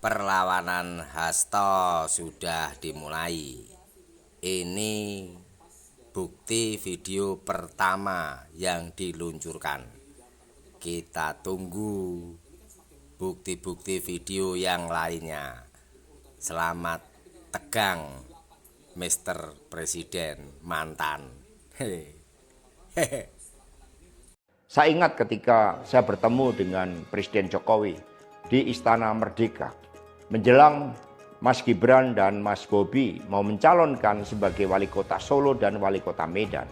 Perlawanan Hasto sudah dimulai. Ini bukti video pertama yang diluncurkan. Kita tunggu bukti-bukti video yang lainnya. Selamat tegang, Mr. Presiden mantan. Saya ingat ketika saya bertemu dengan Presiden Jokowi di Istana Merdeka menjelang Mas Gibran dan Mas Bobi mau mencalonkan sebagai wali kota Solo dan wali kota Medan.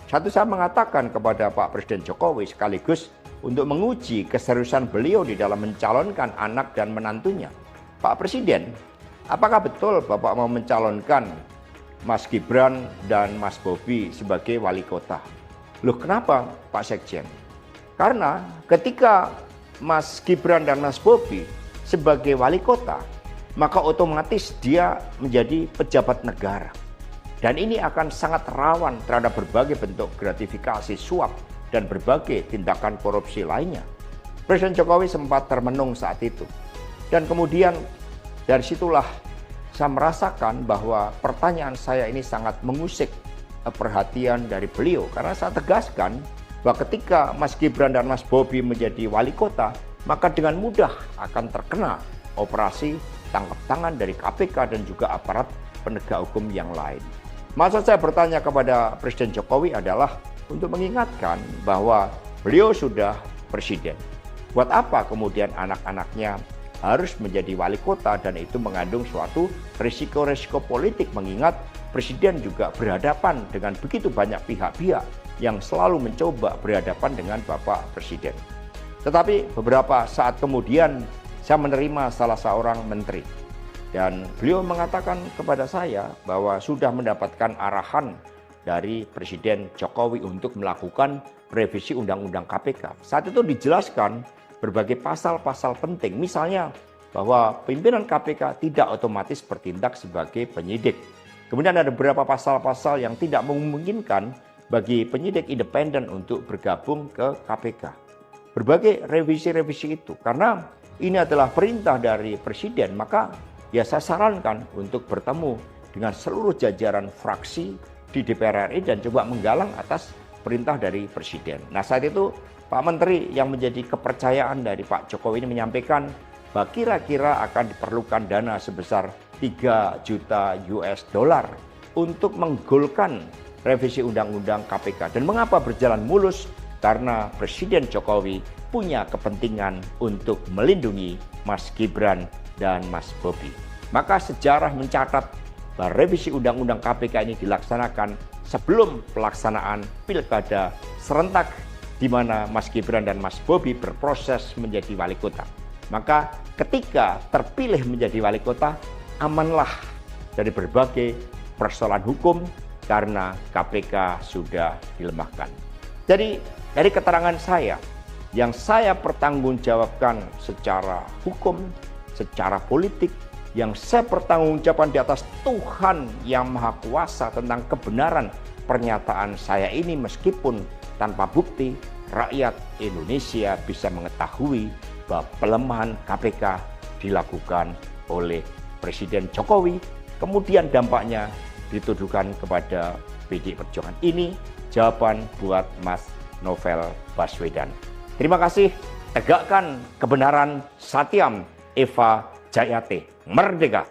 Saya mengatakan kepada Pak Presiden Jokowi sekaligus untuk menguji keseriusan beliau di dalam mencalonkan anak dan menantunya. Pak Presiden, apakah betul Bapak mau mencalonkan Mas Gibran dan Mas Bobi sebagai wali kota? Loh, kenapa Pak Sekjen? Karena ketika Mas Gibran dan Mas Bobi sebagai wali kota, maka otomatis dia menjadi pejabat negara. Dan ini akan sangat rawan terhadap berbagai bentuk gratifikasi, suap, dan berbagai tindakan korupsi lainnya. Presiden Jokowi sempat termenung saat itu. Dan kemudian dari situlah saya merasakan bahwa pertanyaan saya ini sangat mengusik perhatian dari beliau. Karena saya tegaskan bahwa ketika Mas Gibran dan Mas Bobi menjadi wali kota, maka dengan mudah akan terkena operasi tangkap tangan dari KPK dan juga aparat penegak hukum yang lain. Maksud saya bertanya kepada Presiden Jokowi adalah untuk mengingatkan bahwa beliau sudah presiden. Buat apa kemudian anak-anaknya harus menjadi wali kota, dan itu mengandung suatu risiko-risiko politik, mengingat presiden juga berhadapan dengan begitu banyak pihak-pihak yang selalu mencoba berhadapan dengan Bapak Presiden. Tetapi beberapa saat kemudian saya menerima salah seorang menteri dan beliau mengatakan kepada saya bahwa sudah mendapatkan arahan dari Presiden Jokowi untuk melakukan revisi Undang-Undang KPK. Saat itu dijelaskan berbagai pasal-pasal penting, misalnya bahwa pimpinan KPK tidak otomatis bertindak sebagai penyidik. Kemudian ada beberapa pasal-pasal yang tidak memungkinkan bagi penyidik independen untuk bergabung ke KPK. Berbagai revisi-revisi itu, karena ini adalah perintah dari Presiden, maka ya saya sarankan untuk bertemu dengan seluruh jajaran fraksi di DPR RI dan coba menggalang atas perintah dari Presiden. Nah, saat itu Pak Menteri yang menjadi kepercayaan dari Pak Jokowi ini menyampaikan bahwa kira-kira akan diperlukan dana sebesar 3 juta US dollar untuk menggolkan revisi Undang-Undang KPK. Dan mengapa berjalan mulus? Karena Presiden Jokowi punya kepentingan untuk melindungi Mas Gibran dan Mas Bobi. Maka sejarah mencatat bahwa revisi Undang-Undang KPK ini dilaksanakan sebelum pelaksanaan Pilkada serentak di mana Mas Gibran dan Mas Bobi berproses menjadi wali kota. Maka ketika terpilih menjadi wali kota, amanlah dari berbagai persoalan hukum karena KPK sudah dilemahkan. Jadi dari keterangan saya, yang saya pertanggungjawabkan secara hukum, secara politik, yang saya pertanggungjawabkan di atas Tuhan yang Maha Kuasa tentang kebenaran pernyataan saya ini, meskipun tanpa bukti, rakyat Indonesia bisa mengetahui bahwa pelemahan KPK dilakukan oleh Presiden Jokowi, kemudian dampaknya dituduhkan kepada PDI Perjuangan. Ini jawaban buat Mas Novel Baswedan. Terima kasih. Tegakkan kebenaran. Satyam Eva Jayate. Merdeka!